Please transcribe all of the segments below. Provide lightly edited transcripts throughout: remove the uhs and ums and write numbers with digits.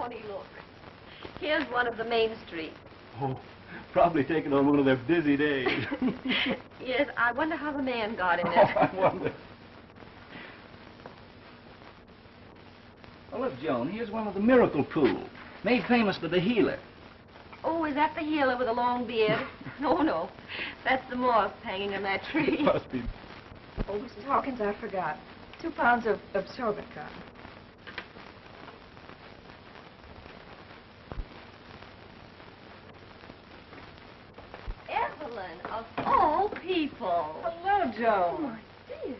Thorny, look. Here's one of the main streets. Oh, probably taken on one of their busy days. Yes, I wonder how the man got in it. Oh, I wonder. Oh, look, Joan, here's one of the miracle pools, made famous for the healer. Oh, is that the healer with a long beard? No. That's the moth hanging on that tree. It must be. Oh, Mrs. Hawkins, I forgot. 2 pounds of absorbent cotton. Evelyn, of all people. Hello, Oh, Joan. my dear.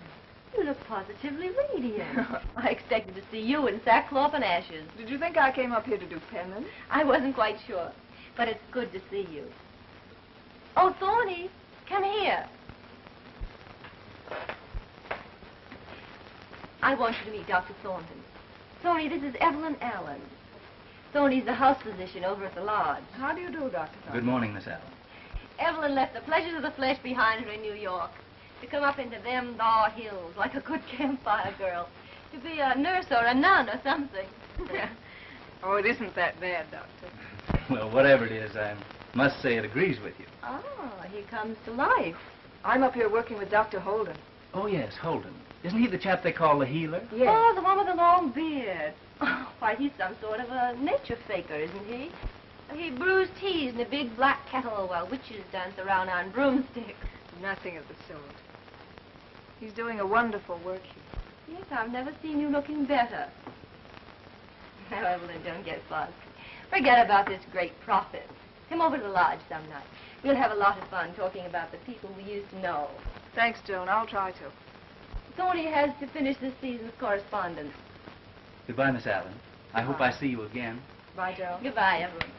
You look positively radiant. I expected to see you in sackcloth and ashes. Did you think I came up here to do penance? I wasn't quite sure, but it's good to see you. Oh, Thorny, come here. I want you to meet Dr. Thornton. Thorny, this is Evelyn Allen. Thorny's the house physician over at the lodge. How do you do, Dr. Thornton? Good morning, Miss Allen. Evelyn left the pleasures of the flesh behind her in New York to come up into them thar hills like a good campfire girl, to be a nurse or a nun or something. Oh, it isn't that bad, Doctor. Well, whatever it is, I must say it agrees with you. Ah, he comes to life. I'm up here working with Dr. Holden. Oh, yes, Holden. Isn't he the chap they call the healer? Yes. Oh, the one with the long beard. Oh, why, he's some sort of a nature faker, isn't he? He brews teas in a big black kettle while witches dance around on broomsticks. Nothing of the sort. He's doing a wonderful work here. Yes, I've never seen you looking better. Now, Evelyn, don't get fussed. Forget about this great prophet. Come over to the lodge some night. We'll have a lot of fun talking about the people we used to know. Thanks, Joan. I'll try to. Thorny has to finish this season's correspondence. Goodbye, Miss Allen. I hope I see you again. Bye, Joan. Goodbye, Evelyn.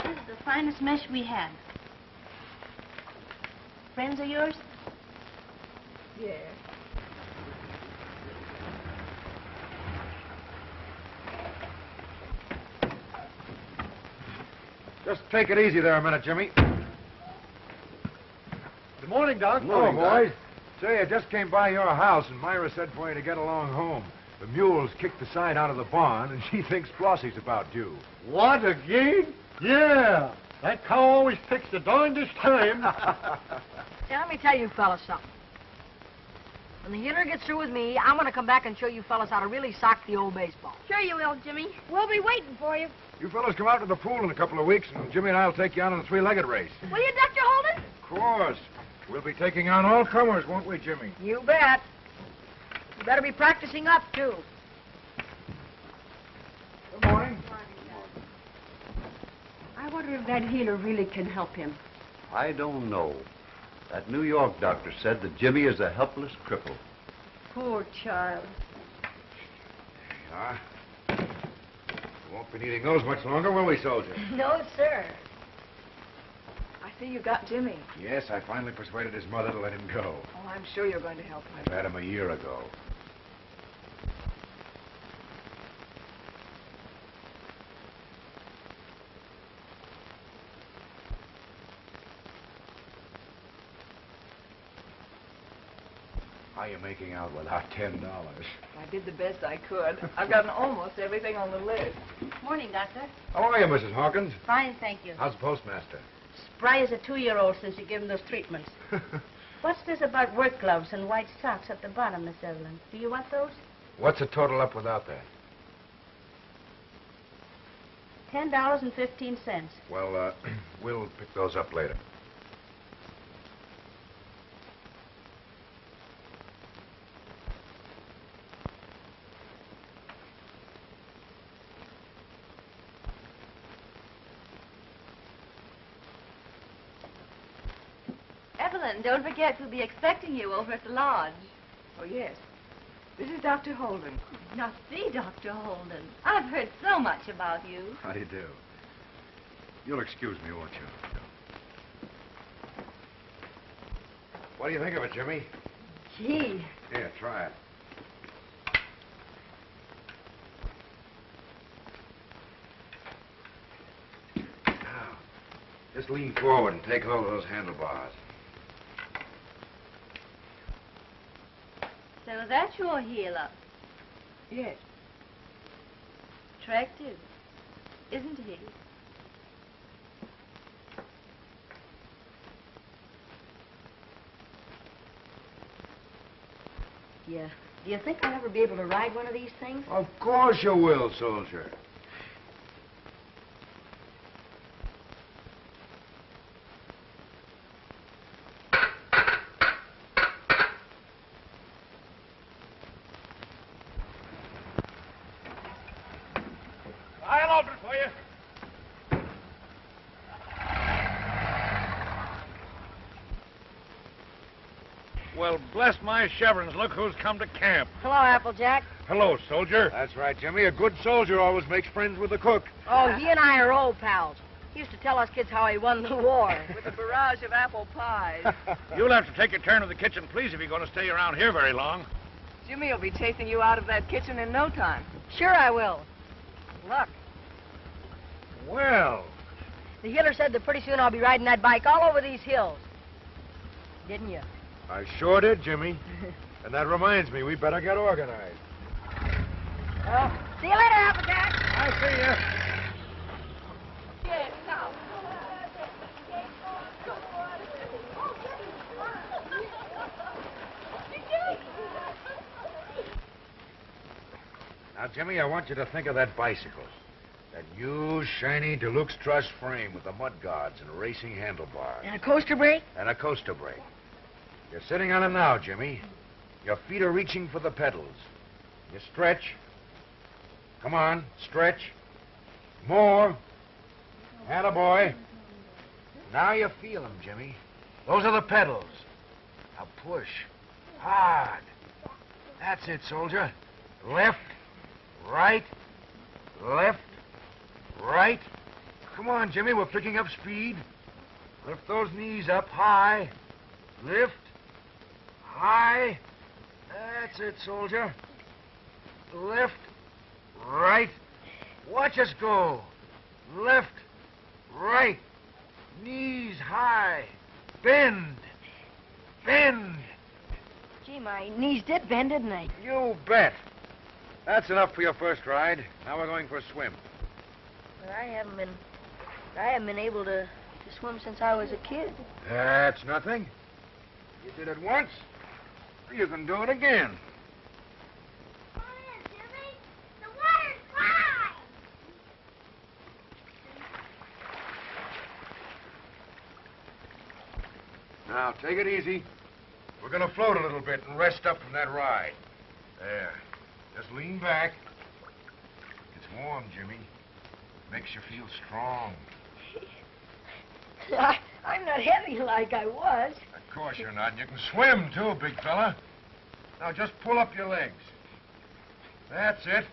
This is the finest mesh we had. Friends of yours? Yeah. Just take it easy there a minute, Jimmy. Good morning, Doc. Hello, boys. Say, I just came by your house, and Myra said for you to get along home. The mules kicked the sign out of the barn, and she thinks Flossie's about due. What, again? Yeah. That cow always picks the darndest time. Now, let me tell you fellas something. When the healer gets through with me, I'm going to come back and show you fellas how to really sock the old baseball. Sure you will, Jimmy. We'll be waiting for you. You fellas come out to the pool in a couple of weeks, and Jimmy and I'll take you out on a 3-legged race. Will you, Dr. Holden? Of course. We'll be taking on all comers, won't we, Jimmy? You bet. You better be practicing up, too. Good morning. I wonder if that healer really can help him. I don't know. That New York doctor said that Jimmy is a helpless cripple. Poor child. There you are. We won't be needing those much longer, will we, soldier? No, sir. I see you got Jimmy. Yes, I finally persuaded his mother to let him go. Oh, I'm sure you're going to help him. I've had him a year ago. How are you making out without $10? I did the best I could. I've gotten almost everything on the list. Morning, Doctor. How are you, Mrs. Hawkins? Fine, thank you. How's the postmaster? Spry as a 2-year-old since you gave him those treatments. What's this about work gloves and white socks at the bottom, Miss Evelyn? Do you want those? What's the total up without that? $10.15. Well, we'll pick those up later. Evelyn, don't forget we'll be expecting you over at the lodge. Oh, yes. This is Dr. Holden. Now, see, Dr. Holden, I've heard so much about you. How do you do? You'll excuse me, won't you? What do you think of it, Jimmy? Gee. Here, try it. Now, just lean forward and take hold of those handlebars. So that's your healer. Yes. attractive, isn't he? Yeah. Do you think I'll ever be able to ride one of these things? Of course you will, soldier. I'll open it for you. Well, bless my chevrons, look who's come to camp. Hello, Applejack. Hello, soldier. That's right, Jimmy. A good soldier always makes friends with the cook. Oh, he and I are old pals. He used to tell us kids how he won the war. With a barrage of apple pies. You'll have to take a turn to the kitchen, please, if you're going to stay around here very long. Jimmy will be chasing you out of that kitchen in no time. Sure I will. Look, Well, the healer said that pretty soon I'll be riding that bike all over these hills. Didn't you? I sure did, Jimmy. And that reminds me, we better get organized. Well, see you later, Applejack. I'll see you. Now, Jimmy, I want you to think of that bicycle. That new, shiny, deluxe truss frame with the mud guards and racing handlebars. And a coaster brake? And a coaster brake. You're sitting on it now, Jimmy. Your feet are reaching for the pedals. You stretch. Come on, stretch. More. Attaboy. Now you feel them, Jimmy. Those are the pedals. Now push. Hard. That's it, soldier. Left, right, left, right. Come on, Jimmy, we're picking up speed. Lift those knees up high. Lift. High. That's it, soldier. Left, right. Watch us go. Left, right. Knees high. Bend. Bend. Gee, my knees did bend, didn't they? You bet. That's enough for your first ride. Now we're going for a swim. But I haven't been able to swim since I was a kid. That's nothing. You did it once. You can do it again. Come in, Jimmy. The water's high. Now, take it easy. We're going to float a little bit and rest up from that ride. There. Just lean back. It's warm, Jimmy. Makes you feel strong. I'm not heavy like I was. Of course you're not. And you can swim, too, big fella. Now, just pull up your legs. That's it.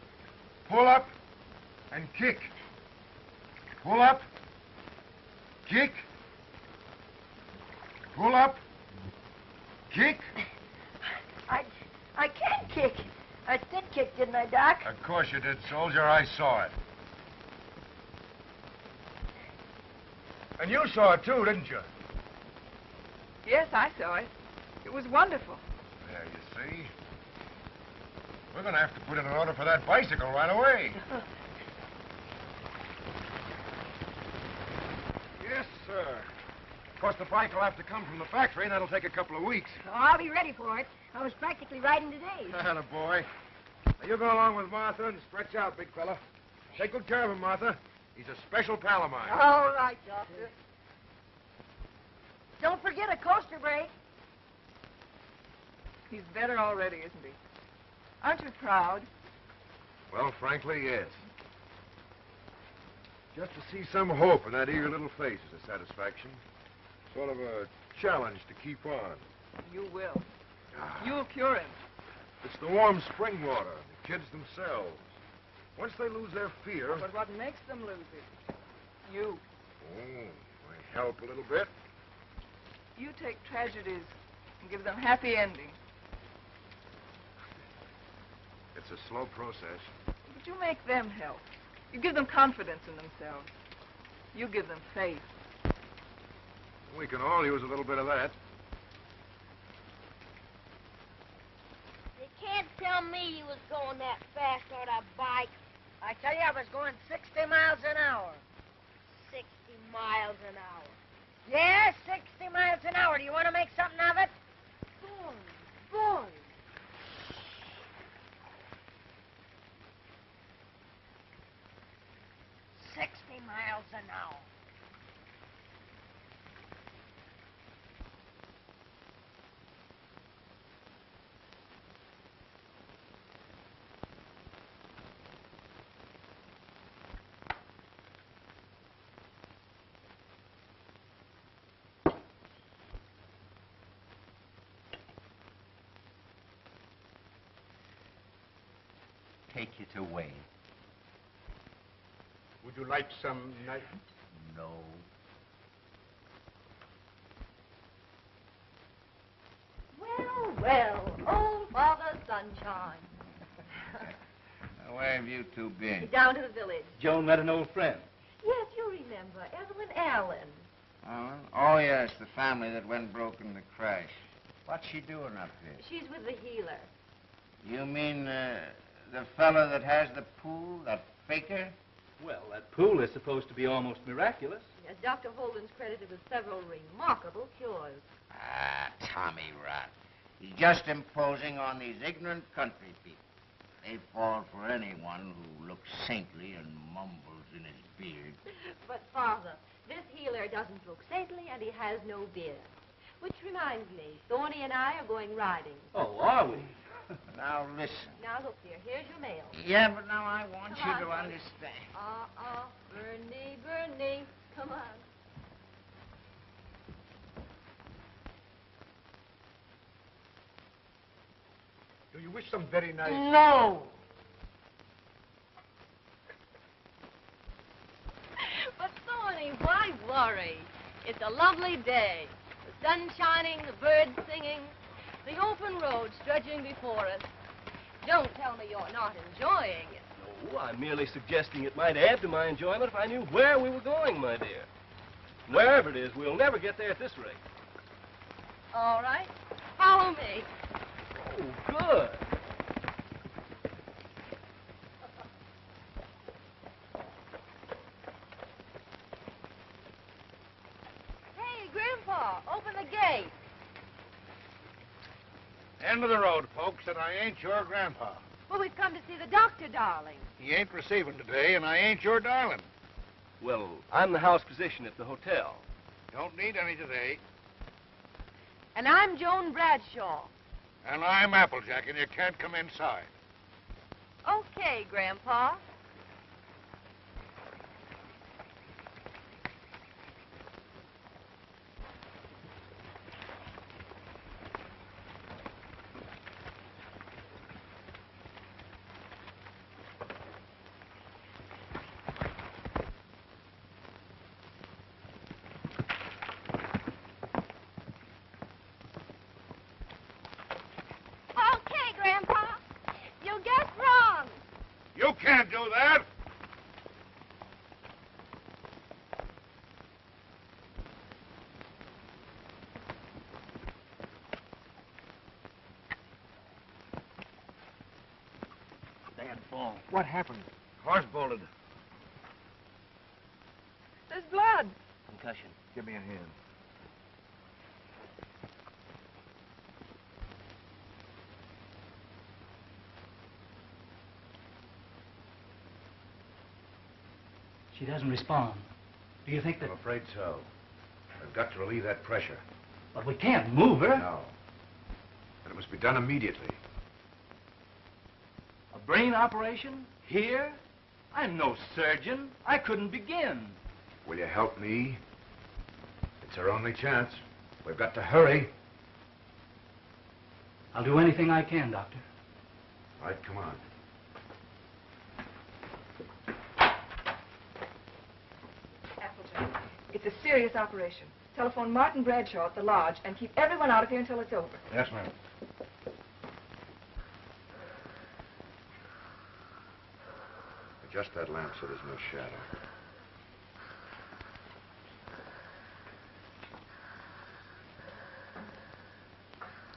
Pull up and kick. Pull up. Kick. Pull up. Kick. I can kick. I did kick, didn't I, Doc? Of course you did, soldier. I saw it. And you saw it, too, didn't you? Yes, I saw it. It was wonderful. There, you see. We're going to have to put in an order for that bicycle right away. Yes, sir. Of course, the bike will have to come from the factory, and that'll take a couple of weeks. Oh, I'll be ready for it. I was practically riding today. Atta boy. Now, you go along with Martha and stretch out, big fella. Take good care of him, Martha. He's a special pal of mine. All right, Doctor. Don't forget a coaster brake. He's better already, isn't he? Aren't you proud? Well, frankly, yes. Just to see some hope in that eager little face is a satisfaction. Sort of a challenge to keep on. You will. You'll cure him. It's the warm spring water, the kids themselves. Once they lose their fear... But what makes them lose it? You. Oh, I help a little bit. You take tragedies and give them happy endings. It's a slow process. But you make them help. You give them confidence in themselves. You give them faith. We can all use a little bit of that. They can't tell me he was going that fast on a bike. I tell you, I was going 60 miles an hour. 60 miles an hour. Yes, 60 miles an hour. Do you want to make something of it? Boy. 60 miles an hour. Take it away. Would you like some knife? No. Well, old Father Sunshine. Where have you two been? Down to the village. Joan met an old friend. Yes, you remember, Evelyn Allen. Alan? Oh, yes, the family that went broke in the crash. What's she doing up here? She's with the healer. You mean the fellow that has the pool, that faker? Well, that pool is supposed to be almost miraculous. Yes, Dr. Holden's credited with several remarkable cures. Ah, Tommy Rot. He's just imposing on these ignorant country people. They fall for anyone who looks saintly and mumbles in his beard. But, Father, this healer doesn't look saintly and he has no beard. Which reminds me, Thorny and I are going riding. Oh, are we? Now, listen. Now, look, dear, here's your mail. Yeah, but now I want Come you on, to Father. understand. Bernie, come on. Do you wish some very nice... No. But, Thorny, why worry? It's a lovely day. The sun shining, the birds singing, the open road stretching before us. Don't tell me you're not enjoying it. No, I'm merely suggesting it might add to my enjoyment if I knew where we were going, my dear. Wherever it is, we'll never get there at this rate. All right. Follow me. Oh, good. Hey, Grandpa, open the gate. End of the road, folks, and I ain't your grandpa. Well, we've come to see the doctor, darling. He ain't receiving today, and I ain't your darling. Well, I'm the house physician at the hotel. Don't need any today. And I'm Joan Bradshaw. And I'm Applejack, and you can't come inside. Okay, Grandpa. Okay, Grandpa. You guessed wrong. You can't do that. Bad fall. What happened? Horse bolted. There's blood. Concussion. Give me a hand. She doesn't respond. Do you think that... I'm afraid so. I've got to relieve that pressure. But we can't move her. No. And it must be done immediately. A brain operation? Here? I'm no surgeon. I couldn't begin. Will you help me? It's our only chance. We've got to hurry. I'll do anything I can, Doctor. All right, come on. Applejack, it's a serious operation. Telephone Martin Bradshaw at the lodge and keep everyone out of here until it's over. Yes, ma'am. Adjust that lamp so there's no shadow.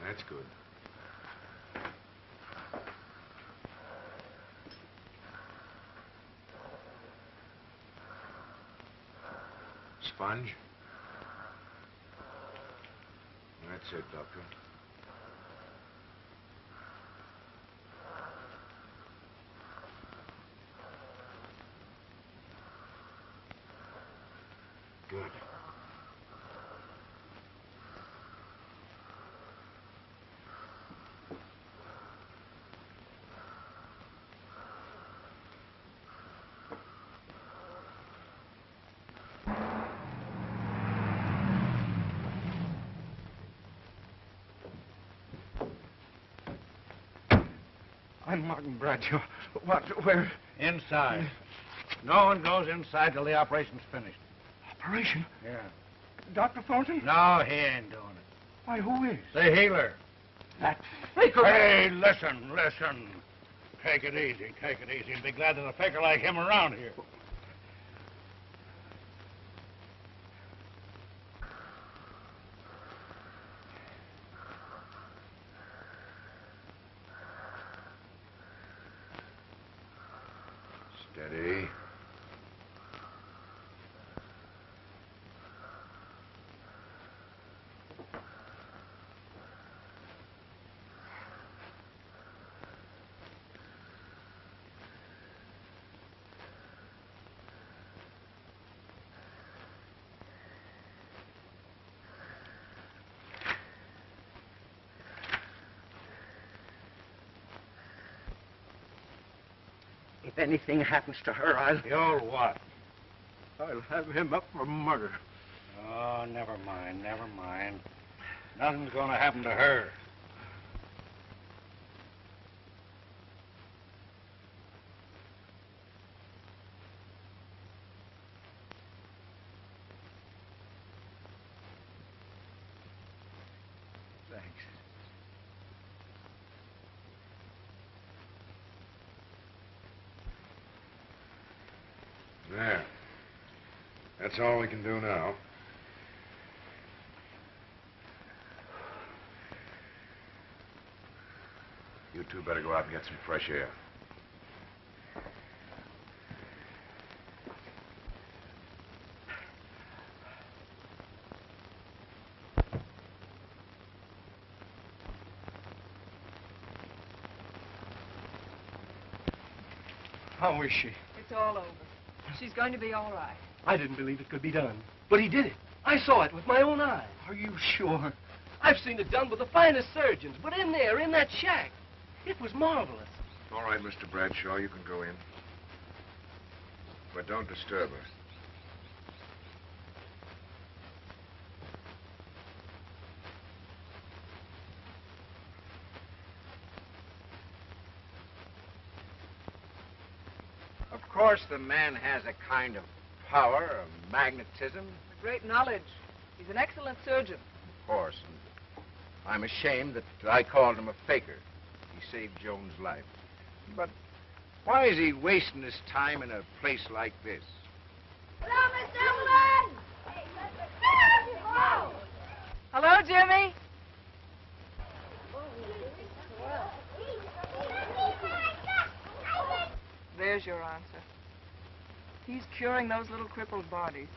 That's good. sponge. That's it, Doctor. Good. I'm Martin Bradshaw. Where? Inside. No one goes inside till the operation's finished. Operation? Yeah. Dr. Thornton? No, he ain't doing it. Why, who is? The healer. That faker. Hey, listen. Take it easy. And be glad there's a faker like him around here. Steady. If anything happens to her, You'll what? I'll have him up for murder. Oh, never mind. Nothing's gonna happen to her. Thanks. There. That's all we can do now. You two better go out and get some fresh air. How is she? It's all over. She's going to be all right. I didn't believe it could be done. But he did it. I saw it with my own eyes. Are you sure? I've seen it done with the finest surgeons, but in there, in that shack, it was marvelous. All right, Mr. Bradshaw, you can go in. But don't disturb her. Of course, the man has a kind of power, a magnetism. Great knowledge. He's an excellent surgeon. Of course. And I'm ashamed that I called him a faker. He saved Joan's life. But why is he wasting his time in a place like this? Hello, Miss Evelyn! Hello, Jimmy. There's your answer. He's curing those little crippled bodies,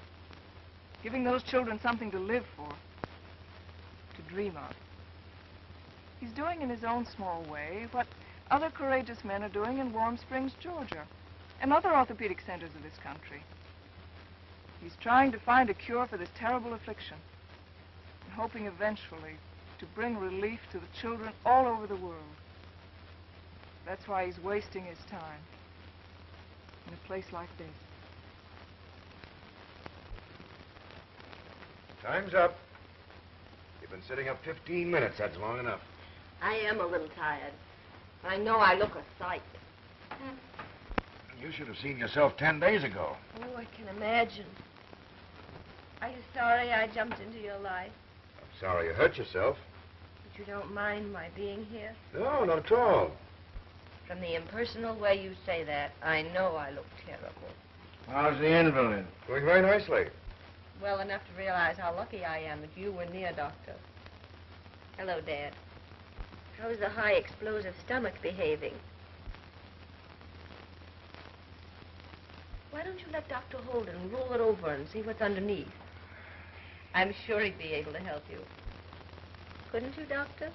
giving those children something to live for, to dream of. He's doing in his own small way what other courageous men are doing in Warm Springs, Georgia, and other orthopedic centers of this country. He's trying to find a cure for this terrible affliction, and hoping eventually to bring relief to the children all over the world. That's why he's wasting his time in a place like this. Time's up. You've been sitting up 15 minutes. That's long enough. I am a little tired. I know I look a sight. You should have seen yourself 10 days ago. Oh, I can imagine. Are you sorry I jumped into your life? I'm sorry you hurt yourself. But you don't mind my being here? No, not at all. From the impersonal way you say that, I know I look terrible. How's the invalid? Doing very nicely. Well enough to realize how lucky I am that you were near, Doctor. Hello, Dad. How's the high explosive stomach behaving? Why don't you let Dr. Holden roll it over and see what's underneath? I'm sure he'd be able to help you. Couldn't you, Doctor?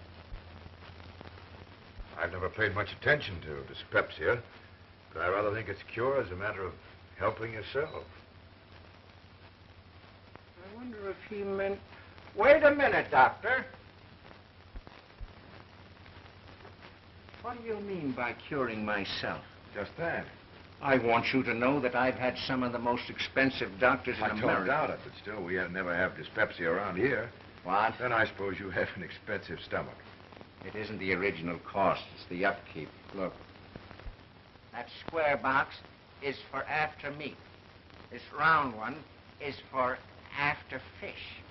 I've never paid much attention to dyspepsia, but I rather think its cure is a matter of helping yourself. I wonder if he meant... Wait a minute, Doctor. What do you mean by curing myself? Just that. I want you to know that I've had some of the most expensive doctors in I America. don't doubt it, but still, we never have dyspepsia around here. What? Then I suppose you have an expensive stomach. It isn't the original cost, it's the upkeep. Look. That square box is for after meat. This round one is for after fish.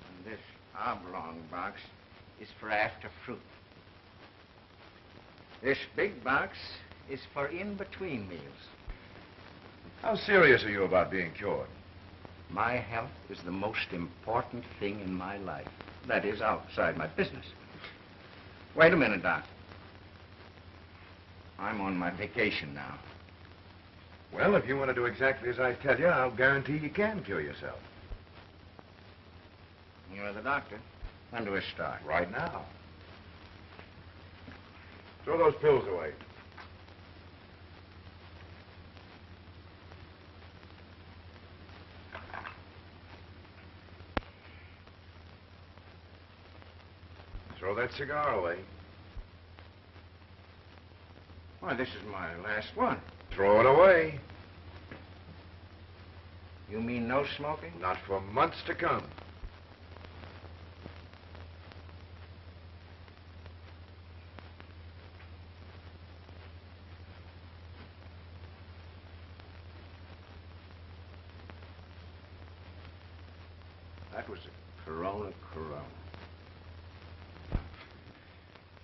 And this oblong box is for after fruit. This big box is for in-between meals. How serious are you about being cured? My health is the most important thing in my life. That is, outside my business. Wait a minute, Doc. I'm on my vacation now. Well, if you want to do exactly as I tell you, I'll guarantee you can cure yourself. You're the doctor. When do we start? Right now. Throw those pills away. Throw that cigar away. Why, this is my last one. Throw it away. You mean no smoking? Not for months to come. That was a Corona.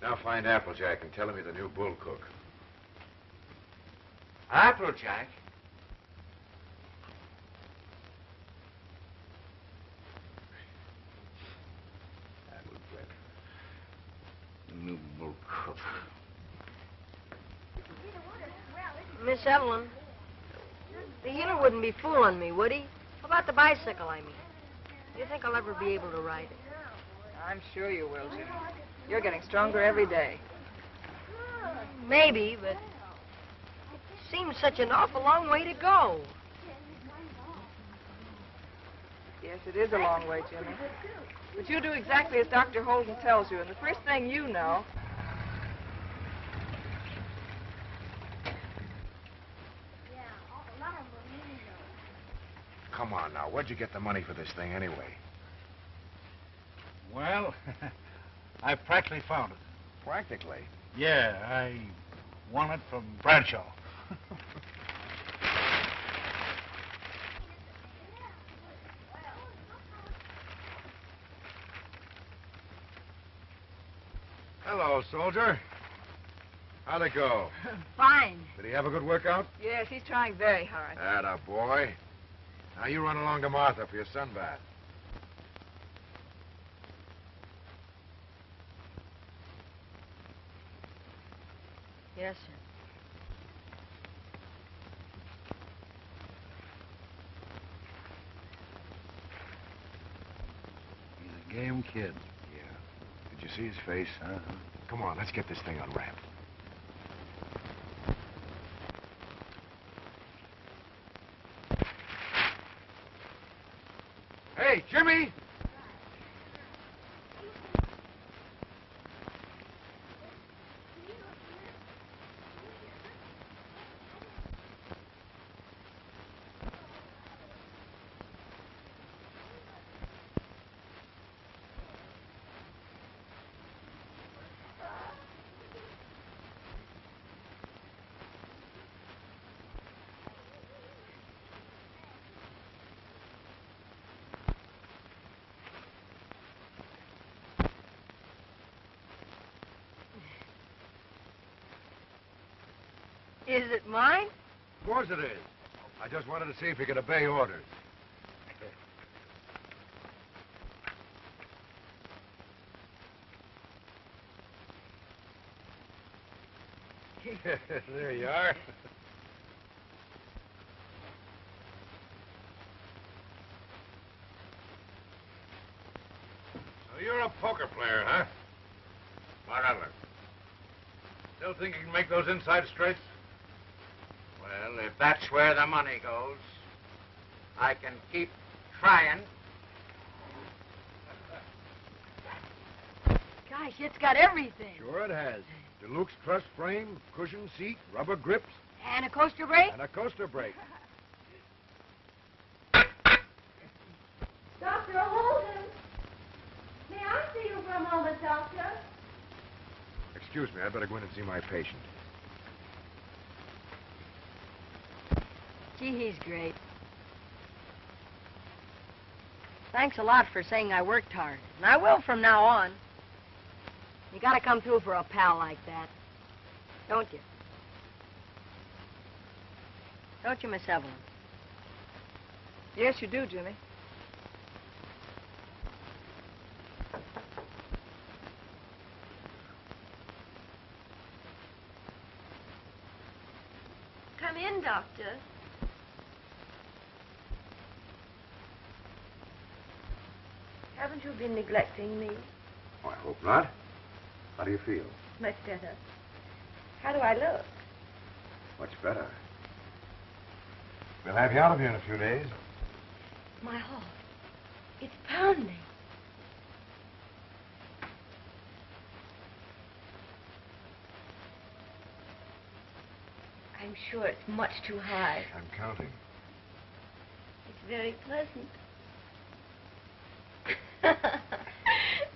Now find Applejack and tell him you're the new bull cook. Applejack? Applejack. The new bull cook. Miss Evelyn, the healer wouldn't be fooling me, would he? How about the bicycle, I mean? Do you think I'll ever be able to ride it? I'm sure you will, Jimmy. You're getting stronger every day. Maybe, but it seems such an awful long way to go. Yes, it is a long way, Jimmy. But you do exactly as Dr. Holden tells you, and the first thing you know... Come on now, where'd you get the money for this thing anyway? Well, I practically found it. Practically? Yeah, I won it from Bradshaw. Hello, soldier. How'd it go? Fine. Did he have a good workout? Yes, he's trying very hard. Atta boy. Now you run along to Martha for your sunbath. Yes, sir. He's a game kid. Yeah. Did you see his face? Come on, let's get this thing unwrapped. Hey, Jimmy! Is it mine? Of course it is. I just wanted to see if you could obey orders. There you are. nightmare, huh? Whatever. Still think you can make those inside straights? Well, if that's where the money goes, I can keep trying. Gosh, it's got everything. Sure it has. Deluxe truss frame, cushion seat, rubber grips, And a coaster brake? and a coaster brake. Dr. Holden, may I see you for a moment, Doctor? Excuse me, I'd better go in and see my patient. Gee, he's great. Thanks a lot for saying I worked hard. And I will from now on. You gotta come through for a pal like that. Don't you? Don't you, Miss Evelyn? Yes, you do, Jimmy. Come in, Doctor. Haven't you been neglecting me? Oh, I hope not. How do you feel? Much better. How do I look? Much better. We'll have you out of here in a few days. My heart. It's pounding. I'm sure it's much too high. I'm counting. It's very pleasant.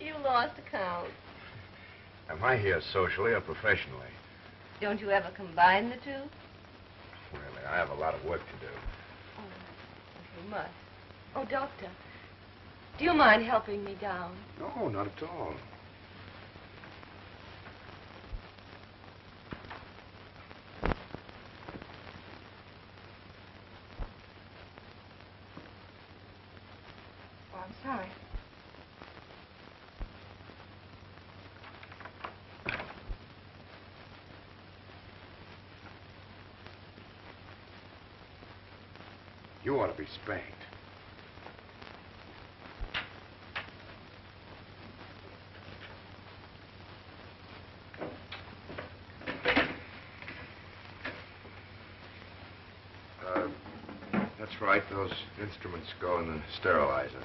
You lost count. Am I here socially or professionally? Don't you ever combine the two? Really, I have a lot of work to do. Oh, you must. Oh, Doctor, do you mind helping me down? No, not at all. Oh, I'm sorry. You ought to be spanked. That's right. Those instruments go in the sterilizer.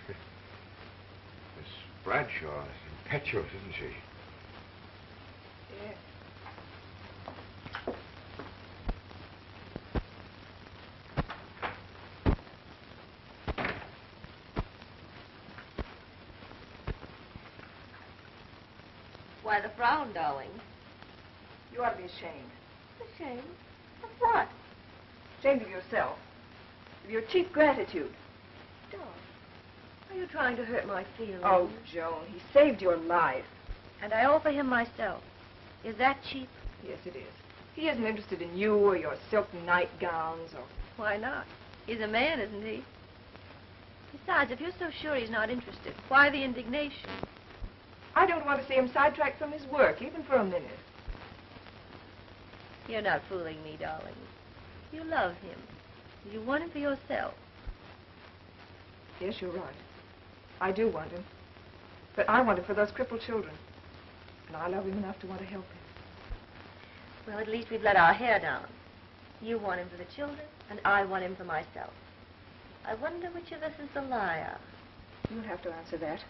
Miss Bradshaw is impetuous, isn't she? Yes. Why the frown, darling? You ought to be ashamed. Ashamed? Of what? Ashamed of yourself. Of your cheap gratitude. Darling, are you trying to hurt my feelings? Oh, Joan, he saved your life. And I offer him myself. Is that cheap? Yes, it is. He isn't interested in you or your silk nightgowns or... Why not? He's a man, isn't he? Besides, if you're so sure he's not interested, why the indignation? I don't want to see him sidetracked from his work, even for a minute. You're not fooling me, darling. You love him. You want him for yourself. Yes, you're right. I do want him. But I want him for those crippled children. And I love him enough to want to help him. Well, at least we've let our hair down. You want him for the children, and I want him for myself. I wonder which of us is the liar. You'll have to answer that.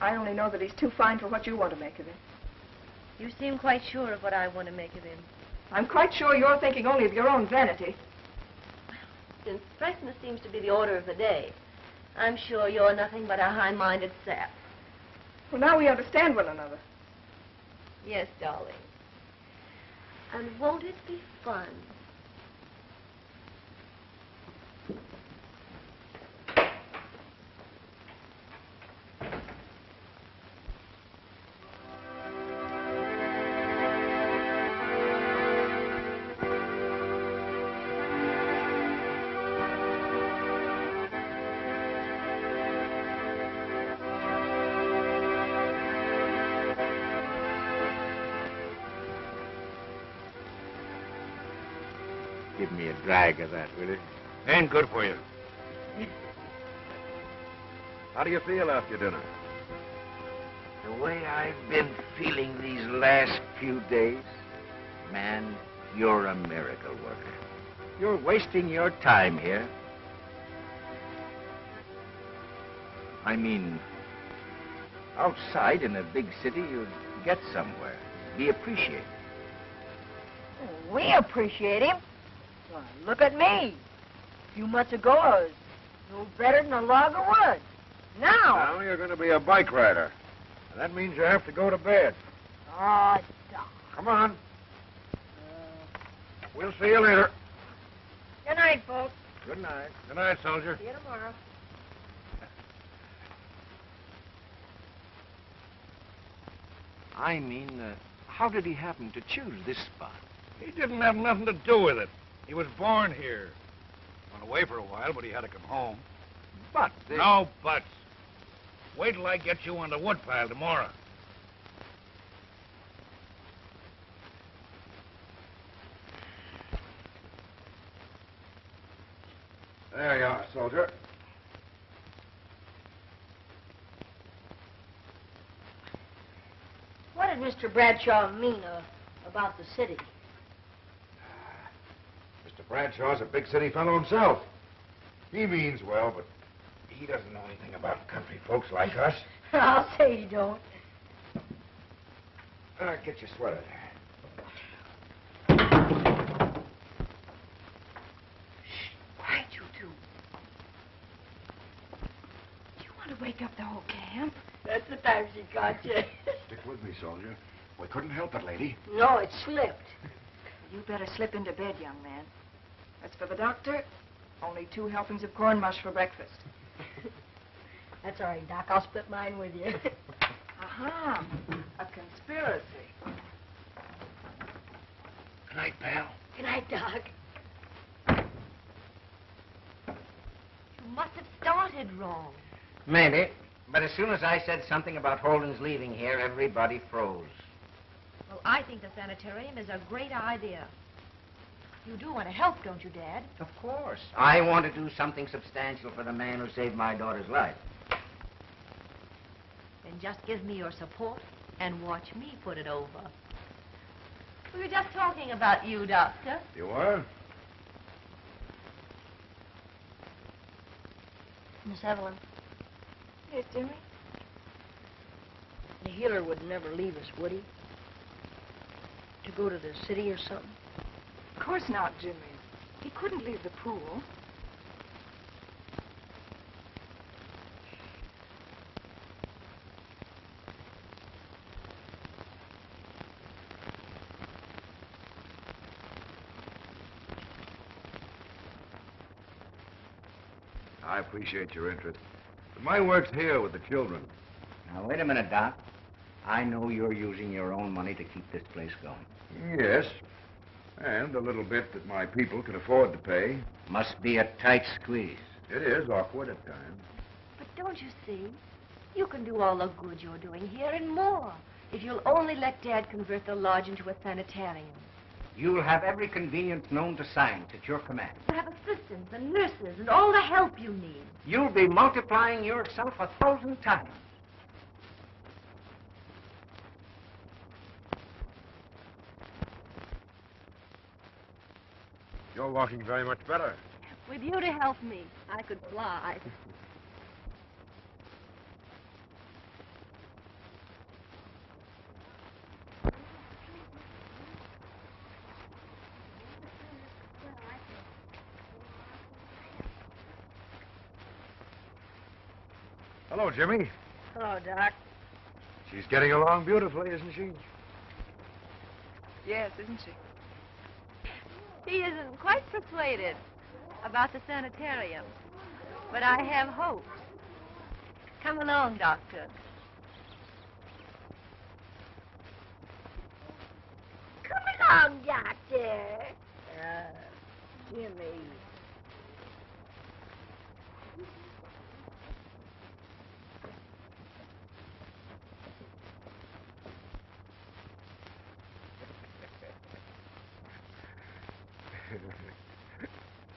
I only know that he's too fine for what you want to make of him. You seem quite sure of what I want to make of him. I'm quite sure you're thinking only of your own vanity. Since freshness seems to be the order of the day, I'm sure you're nothing but a high-minded sap. Well, now we understand one another. Yes, darling. And won't it be fun? Give me a drag of that, will you? Ain't good for you. How do you feel after dinner? The way I've been feeling these last few days, man, you're a miracle worker. You're wasting your time here. I mean, outside in a big city, you'd get somewhere, be appreciated. We appreciate him. Well, look at me. A few months ago, I was no better than a log of wood. Now you're going to be a bike rider. And that means you have to go to bed. Oh, Doc. Come on. We'll see you later. Good night, folks. Good night. Good night, soldier. See you tomorrow. I mean, how did he happen to choose this spot? He didn't have nothing to do with it. He was born here. Went away for a while, but he had to come home. But No buts. Wait till I get you on the woodpile tomorrow. There you are, soldier. What did Mr. Bradshaw mean about the city? Mr. Bradshaw's a big city fellow himself. He means well, but he doesn't know anything about country folks like us. I'll say you don't. Get your sweater there. Quiet, you two. Do you want to wake up the whole camp? That's the time she caught you. Stick with me, soldier. We couldn't help it, lady. No, it slipped. You better slip into bed, young man. As for the doctor, only 2 helpings of corn mush for breakfast. That's all right, Doc. I'll split mine with you. Aha! A conspiracy. Good night, pal. Good night, Doc. You must have started wrong. Maybe. But as soon as I said something about Holden's leaving here, everybody froze. Well, I think the sanitarium is a great idea. You do want to help, don't you, Dad? Of course. I want to do something substantial for the man who saved my daughter's life. Then just give me your support and watch me put it over. We were just talking about you, Doctor. You were? Miss Evelyn, Yes, Jimmy? the healer would never leave us, would he? To go to the city or something? Of course not, Jimmy. He couldn't leave the pool. I appreciate your interest. But my work's here with the children. Now, wait a minute, Doc. I know you're using your own money to keep this place going. Yes. And a little bit that my people can afford to pay. Must be a tight squeeze. It is awkward at times. But don't you see? You can do all the good you're doing here and more if you'll only let Dad convert the lodge into a sanitarium. You'll have every convenience known to science at your command. You'll have assistants and nurses and all the help you need. You'll be multiplying yourself 1,000 times. You're walking very much better. With you to help me, I could fly. Hello, Jimmy. Hello, Doc. She's getting along beautifully, isn't she? Yes, isn't she? He isn't quite persuaded about the sanitarium, but I have hopes. Come along, Doctor. Come along, Doctor. Jimmy.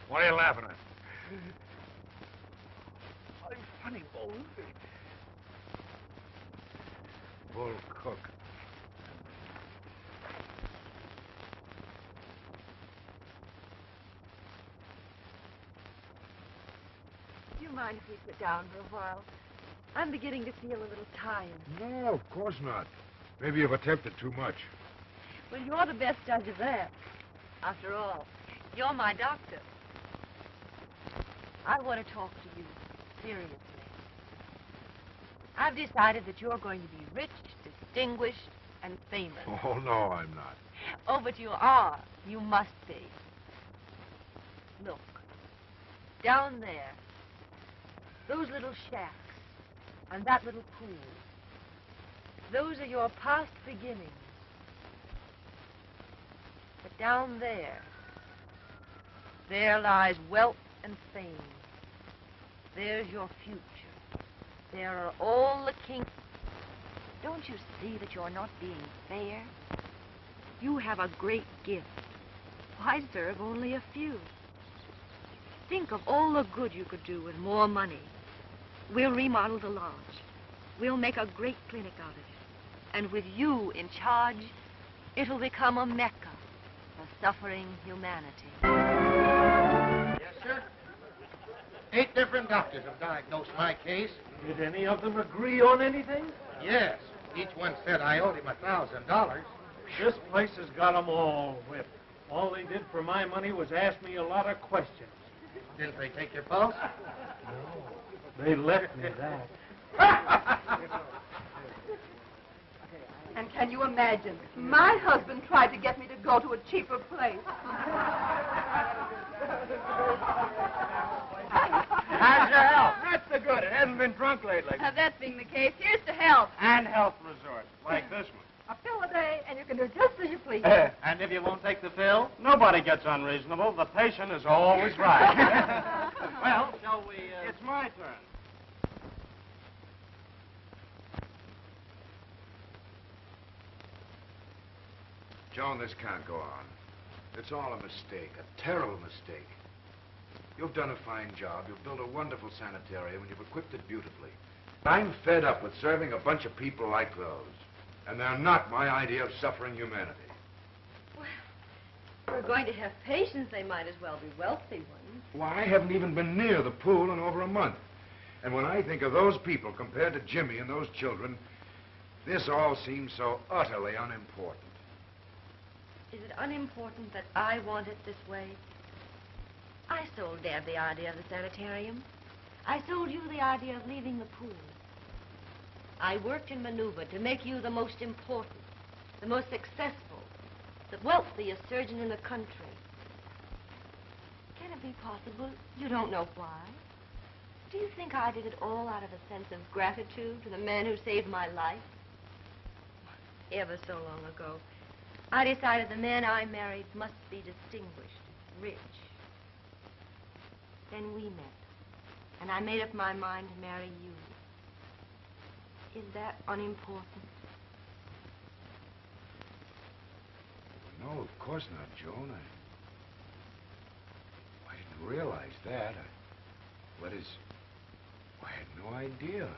What are you laughing at? I funny bone. Bull Cook. Do you mind if we sit down for a while? I'm beginning to feel a little tired. No, of course not. Maybe you've attempted too much. Well, you're the best judge of that. After all, you're my doctor. I want to talk to you seriously. I've decided that you're going to be rich, distinguished, and famous. Oh, no, I'm not. Oh, but you are. You must be. Look, down there, those little shacks and that little pool, those are your past beginnings. But down there, there lies wealth and fame. There's your future. There are all the kings. Don't you see that you're not being fair? You have a great gift. Why serve only a few? Think of all the good you could do with more money. We'll remodel the lodge. We'll make a great clinic out of it. And with you in charge, it'll become a mecca for suffering humanity. Yes, sir. 8 different doctors have diagnosed my case. Did any of them agree on anything? Yes. Each one said I owed him $1,000. This place has got them all whipped. All they did for my money was ask me a lot of questions. Didn't they take your pulse? No. They left me that. And can you imagine? My husband tried to get me to go to a cheaper place. How's your health? Not so good. It hasn't been drunk lately. That being the case, here's to health. And health resorts, like this one. A pill a day, and you can do just as you please. And if you won't take the pill, nobody gets unreasonable. The patient is always right. Well, shall we... It's my turn. Joan, this can't go on. It's all a mistake, a terrible mistake. You've done a fine job. You've built a wonderful sanitarium, and you've equipped it beautifully. I'm fed up with serving a bunch of people like those. And they're not my idea of suffering humanity. Well, if we're going to have patients, they might as well be wealthy ones. Why, I haven't even been near the pool in over a month. And when I think of those people compared to Jimmy and those children, this all seems so utterly unimportant. Is it unimportant that I want it this way? I sold Dad the idea of the sanitarium. I sold you the idea of leaving the pool. I worked and maneuvered to make you the most important, the most successful, the wealthiest surgeon in the country. Can it be possible? You don't know why. Do you think I did it all out of a sense of gratitude to the man who saved my life? Ever so long ago, I decided the man I married must be distinguished, rich. Then we met, and I made up my mind to marry you. Is that unimportant? No, of course not, Joan. I didn't realize that. I had no idea.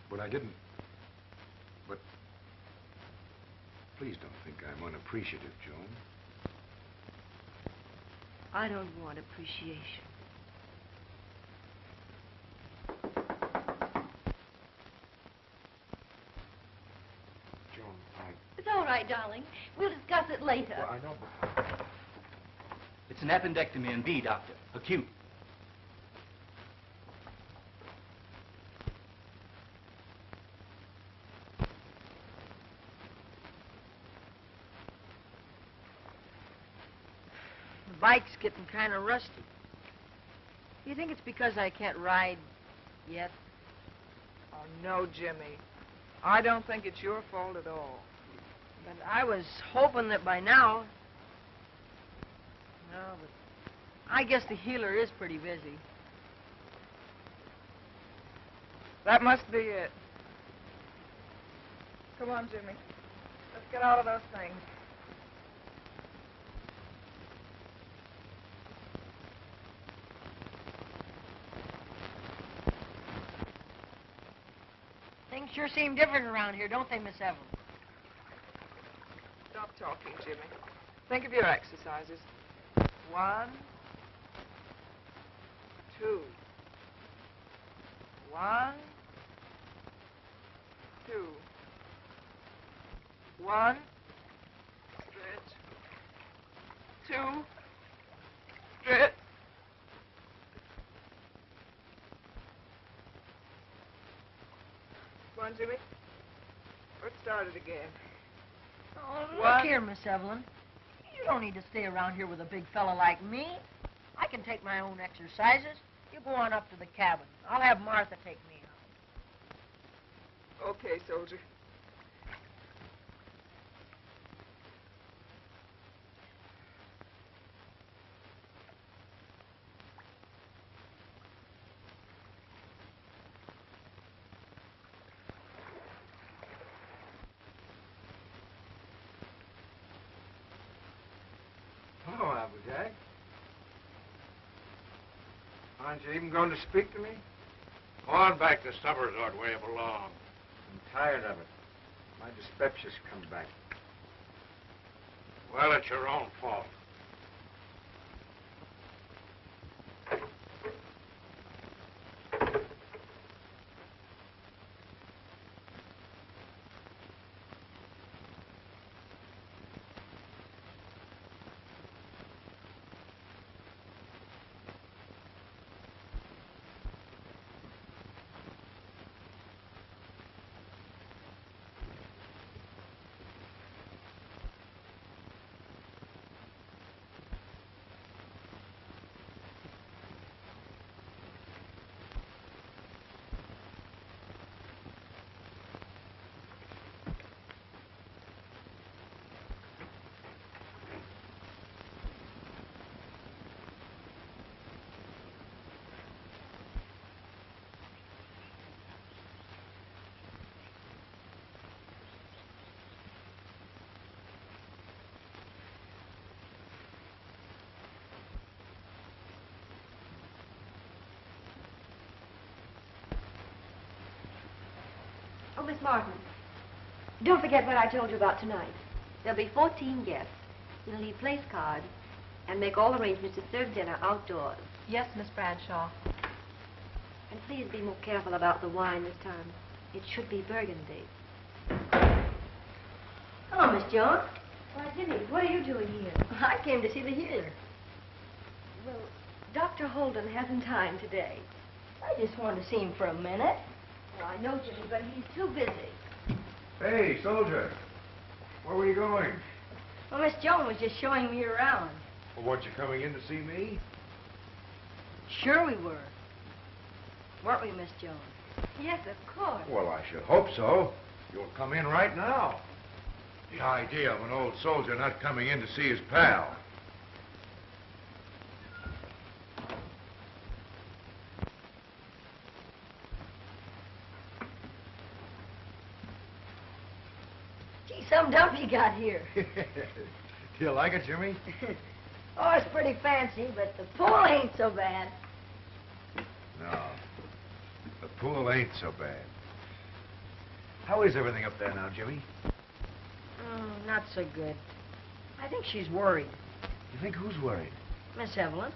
But I didn't. But please don't think I'm unappreciative, Joan. I don't want appreciation. It's all right, darling. We'll discuss it later. Well, I know, but... It's an appendectomy in B, Doctor. Acute. The bike's getting kind of rusty. You think it's because I can't ride yet? Oh, no, Jimmy. I don't think it's your fault at all. But I was hoping that by now... No, but I guess the healer is pretty busy. That must be it. Come on, Jimmy. Let's get out of those things. Things sure seem different around here, don't they, Miss Evelyn? Stop talking, Jimmy. Think of your exercises. 1, 2. 1, 2. 1. Stretch. 2. Stretch. Come on, Jimmy. Let's start it again. Oh, look here, Miss Evelyn. You don't need to stay around here with a big fella like me. I can take my own exercises. You go on up to the cabin. I'll have Martha take me out. Okay, soldier. Hello, Applejack. Aren't you even going to speak to me? Go on back to supper resort where you belong. I'm tired of it. My dyspepsia's come back. Well, it's your own fault. Oh, Miss Martin, don't forget what I told you about tonight. There'll be 14 guests. We'll leave place cards and make all arrangements to serve dinner outdoors. Yes, Miss Bradshaw. And please be more careful about the wine this time. It should be Burgundy. Hello, Miss Jones. Why, Jimmy, what are you doing here? I came to see the healer. Well, Dr. Holden hasn't time today. I just wanted to see him for a minute. Oh, I know, Jimmy, but he's too busy. Hey, soldier. Where were you going? Well, Miss Jones was just showing me around. Well, weren't you coming in to see me? Sure we were. Weren't we, Miss Jones? Yes, of course. Well, I should hope so. You'll come in right now. The idea of an old soldier not coming in to see his pal. Gee, some dump you got here. Do you like it, Jimmy? Oh, it's pretty fancy, but the pool ain't so bad. No. The pool ain't so bad. How is everything up there now, Jimmy? Not so good. I think she's worried. You think who's worried? Miss Evelyn.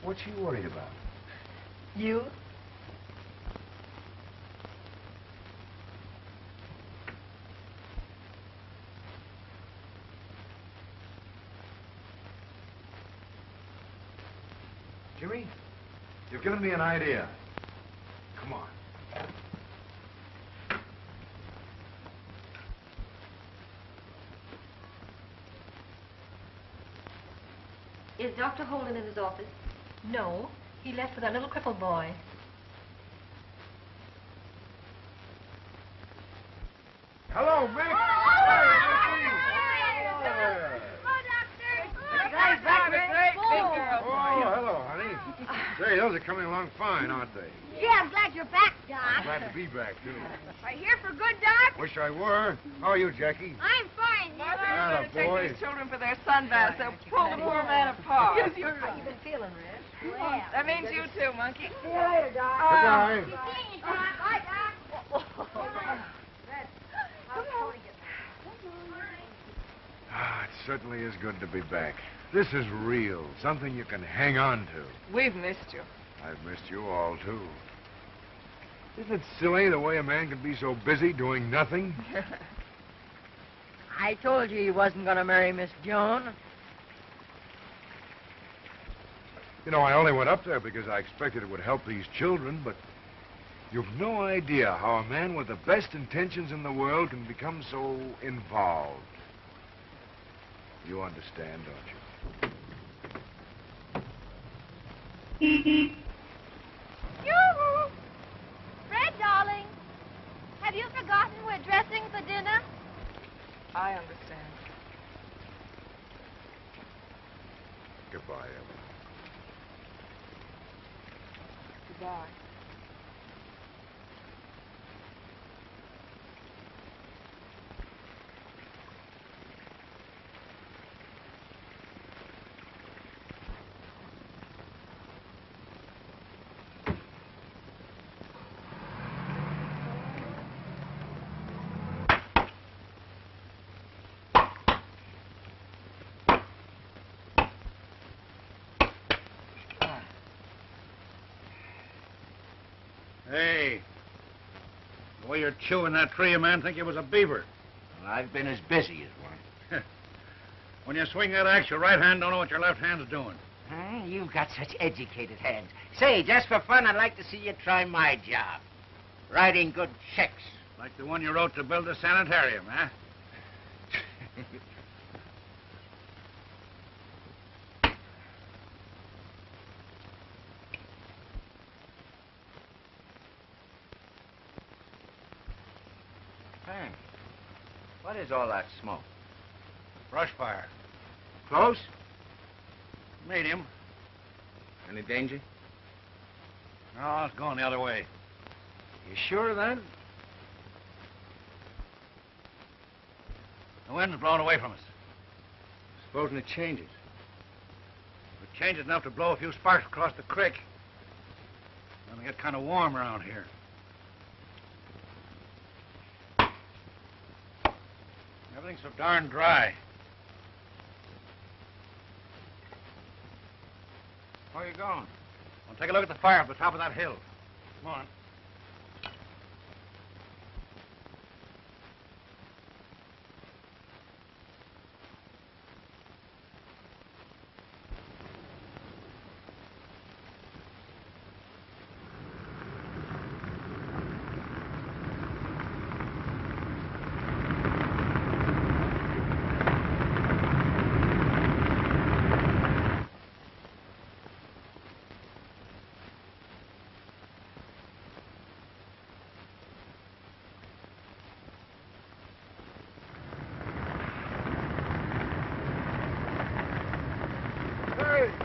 What's she worried about? You? Jimmy, you've given me an idea. Come on. Is Dr. Holden in his office? No, he left with that little crippled boy. Hello, Mick. Oh, hello, honey. Say, those are coming along fine, aren't they? Yeah, I'm glad you're back, Doc. I'm glad to be back, too. Are you here for good, Doc? Wish I were. How are you, Jackie? I'm fine. Martha, Atta you better boy. take these children for their sunbaths. They'll pull the poor man apart. Yes, you're right. How you been feeling, Red? Well, That means you too, monkey. see you later, Doc. Goodbye. See you, Doc. Bye, Doc. certainly is good to be back. This is real, something you can hang on to. We've missed you. I've missed you all, too. Isn't it silly the way a man can be so busy doing nothing? I told you he wasn't going to marry Miss Joan. You know, I only went up there because I expected it would help these children, but you've no idea how a man with the best intentions in the world can become so involved. You understand, don't you? Yoo-hoo! Fred, darling, have you forgotten we're dressing for dinner? I understand. Goodbye, Ellen. Goodbye. Hey, the way you're chewing that tree, a man think you was a beaver. Well, I've been as busy as one. When you swing that axe, your right hand don't know what your left hand's doing. You've got such educated hands. Say, just for fun, I'd like to see you try my job. Writing good checks. Like the one you wrote to build a sanitarium, huh? Hey, what is all that smoke? Brush fire. Close? Medium. Any danger? No, it's going the other way. You sure of that? The wind's blowing away from us. Supposing it changes. It changes enough to blow a few sparks across the creek. Then we get kind of warm around here. Everything's so darn dry. Where are you going? Well, take a look at the fire up the top of that hill. Come on.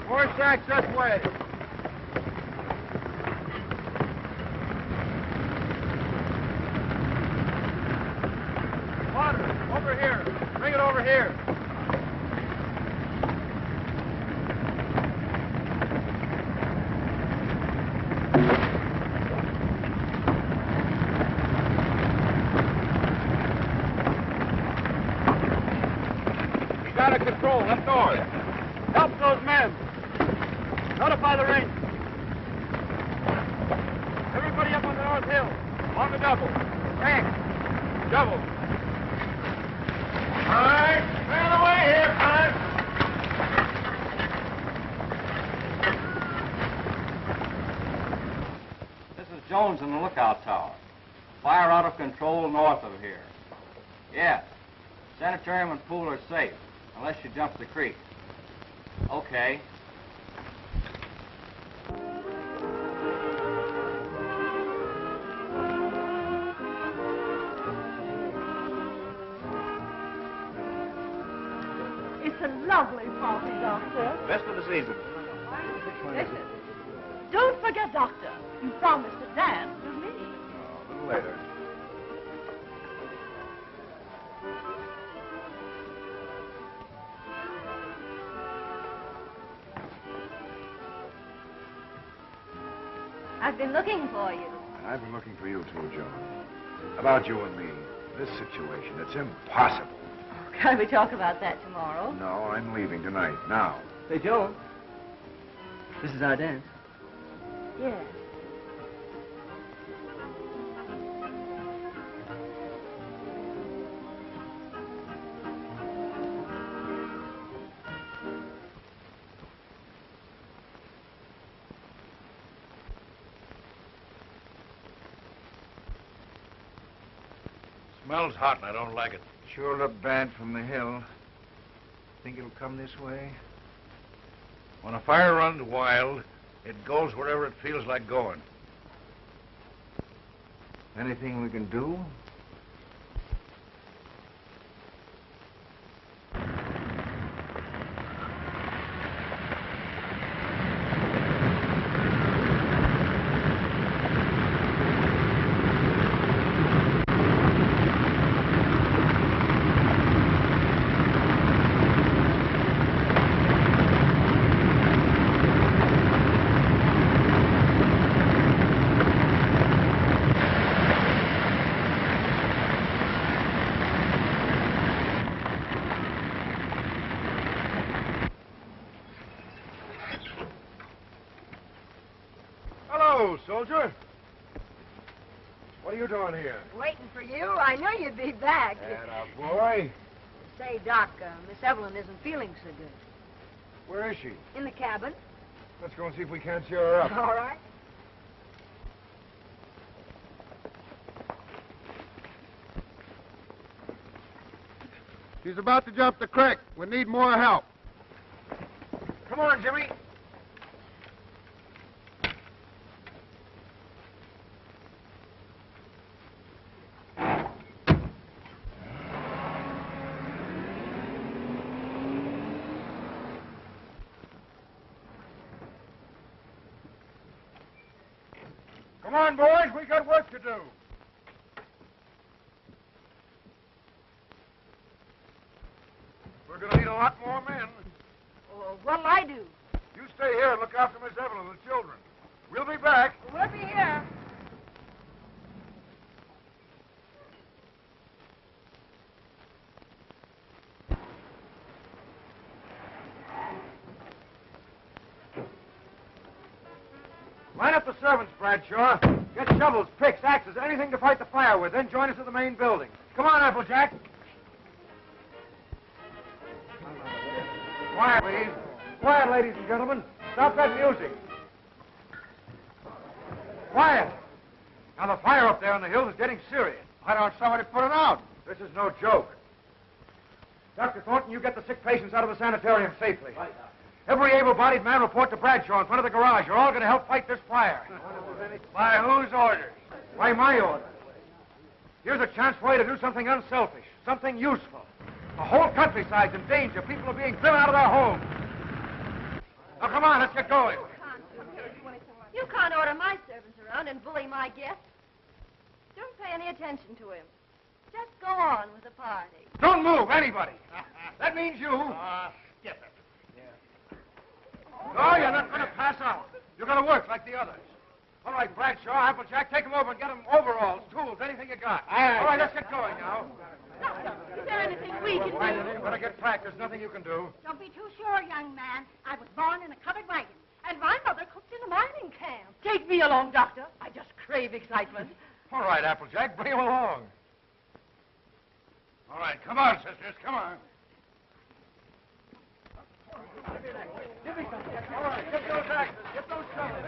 More sacks this way. Water, over here. Bring it over here. We got a control up north. Help those men. Notify the range. Everybody up on the north hill. On the double. Thanks. Double. All right. Clear the way here, fellas. This is Jones in the lookout tower. Fire out of control north of here. Yes. Sanitarium and pool are safe, unless you jump the creek. Okay. It's a lovely party, Doctor. Best of the season. Listen, don't forget, Doctor, you promised to dance with me. A little later. I've been looking for you. And I've been looking for you too, Joan. About you and me. This situation, it's impossible. Can't we talk about that tomorrow? No, I'm leaving tonight. Now. Say, Joan, this is our dance. Yes. Smells hot and I don't like it. Sure looked bad from the hill. Think it'll come this way? When a fire runs wild, it goes wherever it feels like going. Anything we can do? Hello, soldier. What are you doing here? Waiting for you. I knew you'd be back. Boy. Say, Doc, Miss Evelyn isn't feeling so good. Where is she? In the cabin. Let's go and see if we can't cheer her up. All right. She's about to jump the creek. We need more help. Come on, Jimmy. Come on, boys. We got work to do. We're going to need a lot more men. What'll I do? You stay here and look after Miss Evelyn and the children. We'll be back. We'll be here. Line up the servants, Bradshaw. Get shovels, picks, axes, anything to fight the fire with. Then join us at the main building. Come on, Applejack. Quiet, please. Quiet, ladies and gentlemen. Stop that music. Quiet. Now, the fire up there on the hill is getting serious. Why don't somebody put it out? This is no joke. Dr. Thornton, you get the sick patients out of the sanitarium safely. Right. Every able-bodied man report to Bradshaw in front of the garage. You're all going to help fight this fire. By whose orders? By my orders. Here's a chance for you to do something unselfish, something useful. The whole countryside's in danger. People are being driven out of their homes. Now, come on, let's get going. You can't order my servants around and bully my guests. Don't pay any attention to him. Just go on with the party. Don't move, anybody. That means you. Skip it. No, you're not going to pass out. You're going to work like the others. All right, Bradshaw, Applejack, take them over and get them overalls, tools, anything you got. All right, let's get going now. Is there anything we can do? You better get back. There's nothing you can do. Don't be too sure, young man. I was born in a covered wagon, and my mother cooked in a mining camp. Take me along, Doctor. I just crave excitement. All right, Applejack, bring him along. All right, come on, sisters, come on. Give me something. All right, get those axes. Get those shovels.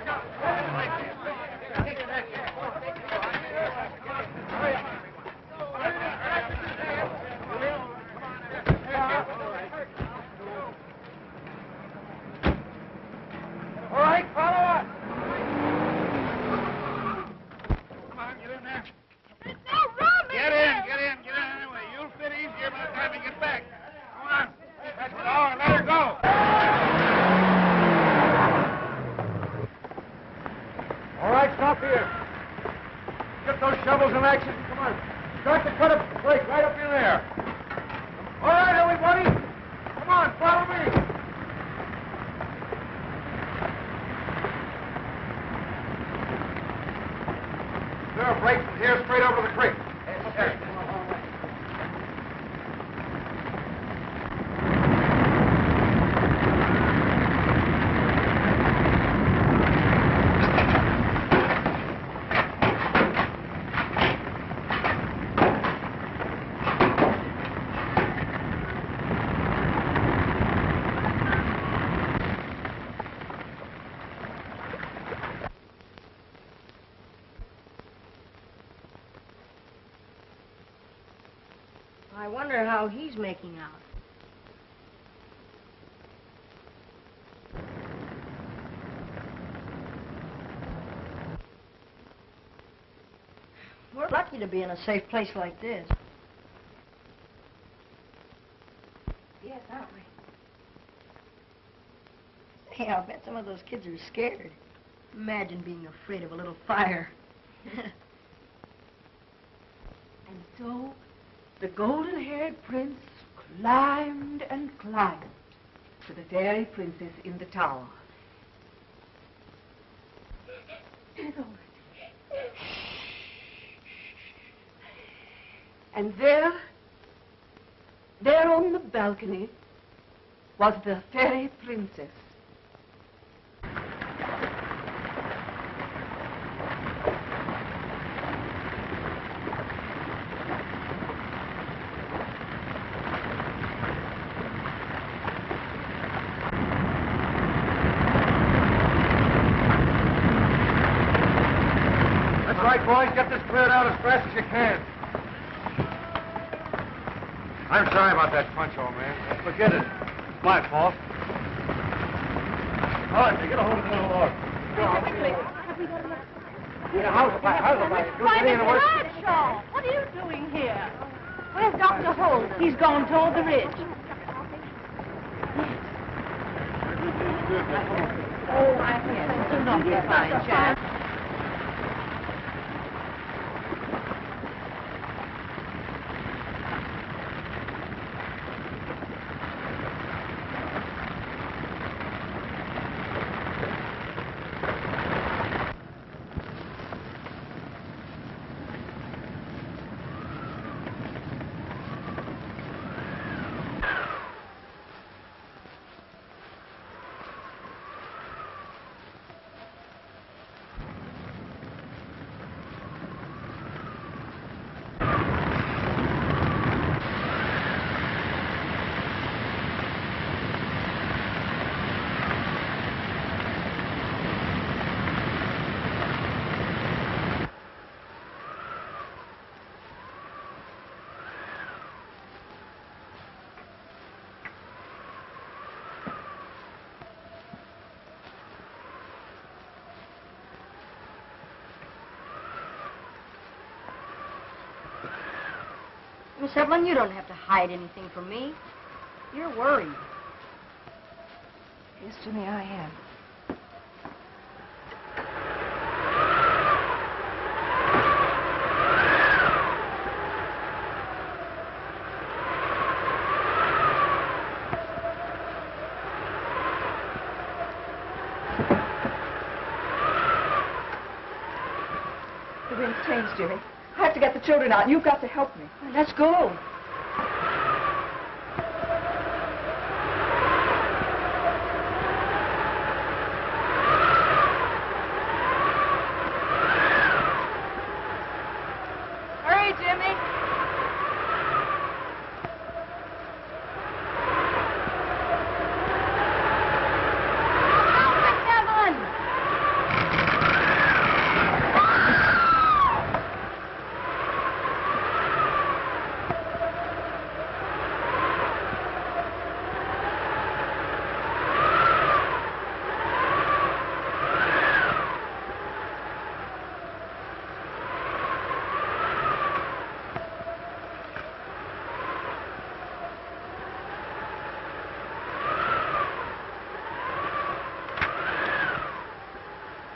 All right, follow us. Come on, get in there. There's no room in Get here. in anyway. You'll fit easier by the time you get back. Come on. That's it. All right, let her go. All right, stop here. Get those shovels and axes and come on. Start to cut up the break right up in there. All right, everybody. Come on, follow me. There are breaks from here straight over the creek. Okay. I wonder how he's making out. We're lucky to be in a safe place like this. Yes, aren't we? Hey, I'll bet some of those kids are scared. Imagine being afraid of a little fire. And so the golden-haired prince climbed and climbed to the fairy princess in the tower. And there on the balcony, was the fairy princess. That's right, boys. Get this cleared out as fast as you can. I'm sorry about that punch, old man. Forget it. It's my fault. All right, now get a hold of the little lord. How's Private Bradshaw, what are you doing here? Where's Dr. Holden? He's gone toward the ridge. Oh, I guess it's not a fine chap. Miss Evelyn, you don't have to hide anything from me. You're worried. Yes, Jimmy, I am. The wind's changed, Jimmy. I have to get the children out. You've got to help me. Let's go. Hurry, Jimmy.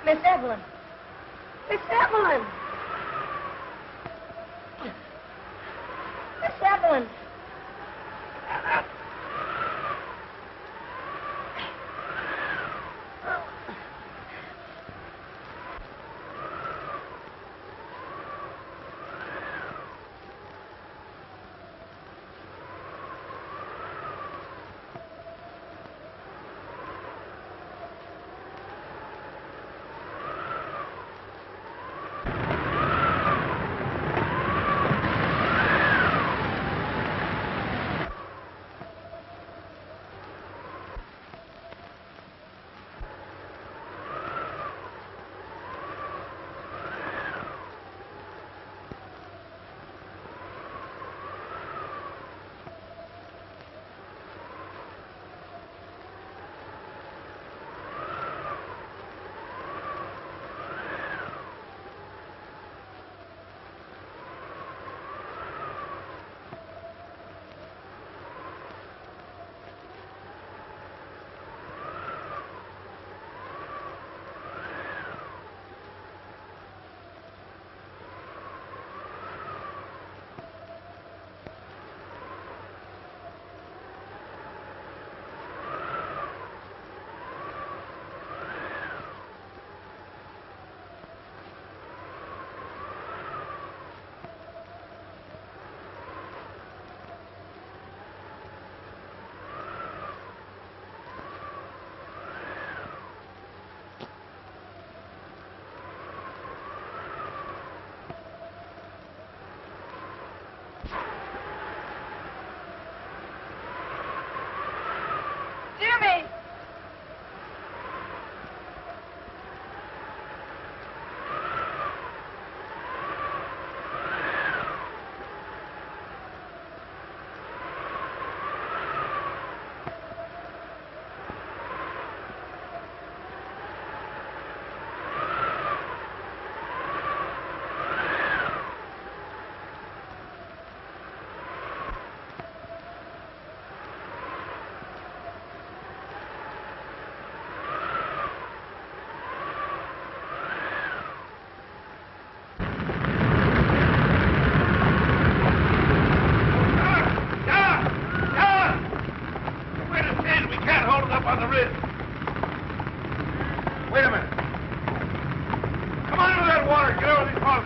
Miss Evelyn. Miss Evelyn. Miss Evelyn.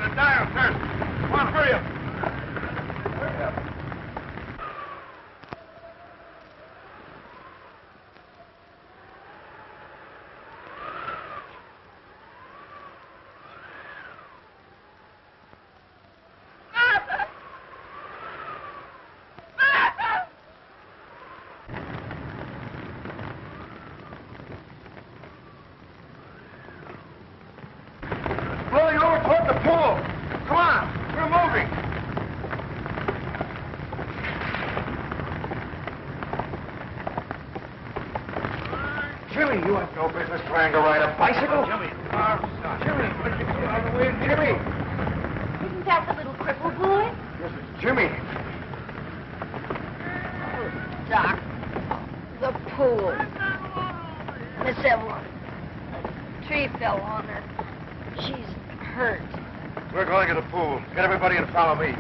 the dial, sir. Come on, hurry up. Hurry up. Rolling over toward the pool. Come on, we're moving. Jimmy, you have no business trying to ride a bicycle. Jimmy, Jimmy, what did you do out of the way? Jimmy! Isn't that the little cripple boy? Yes, it's Jimmy. Doc, the pool. Miss Evelyn, a tree fell on her. She's hurt. We're going to the pool. Get everybody and follow me.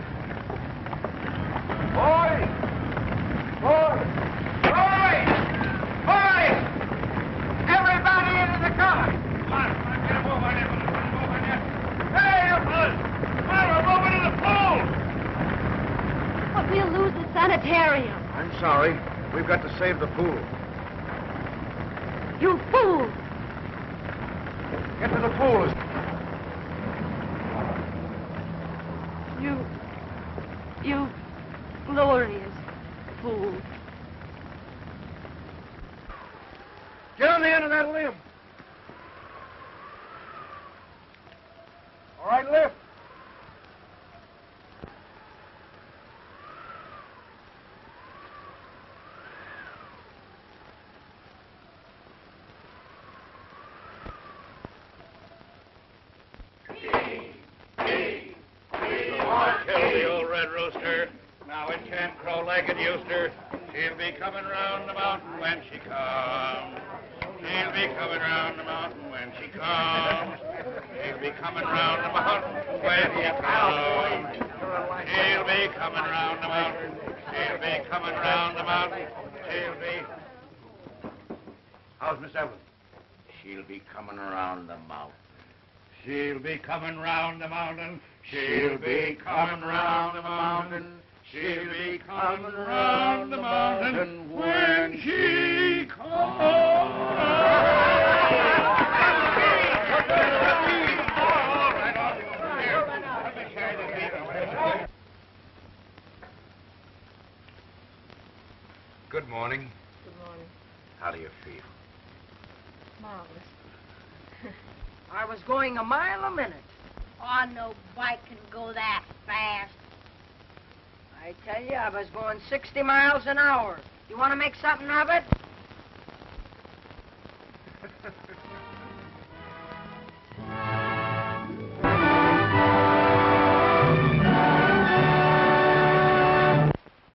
Boys! Boys! Boys! Boys! Everybody into the car! Come on, get a move on it. Hey, you fellas! Come on, we're moving to the pool! But we'll lose the sanitarium. I'm sorry. We've got to save the pool. You fool! Get to the pool. You glorious fool. Get on the end of that limb. All right, lift. Kill the old red rooster. Now it can't crow like it used to. She'll be coming round the mountain when she comes. She'll be coming round the mountain when she comes. She'll be coming round the mountain when she comes. She'll be coming round the mountain. She'll be coming round the mountain. She'll be... How's Miss Evelyn? She'll be coming around the mountain. She'll be coming round the mountain. She'll be coming round the mountain. She'll be coming round the mountain when she comes. Good morning. Good morning. How do you feel? Marvelous. I was going a mile a minute. Oh, no bike can go that fast. I tell you, I was going 60 miles an hour. You want to make something of it?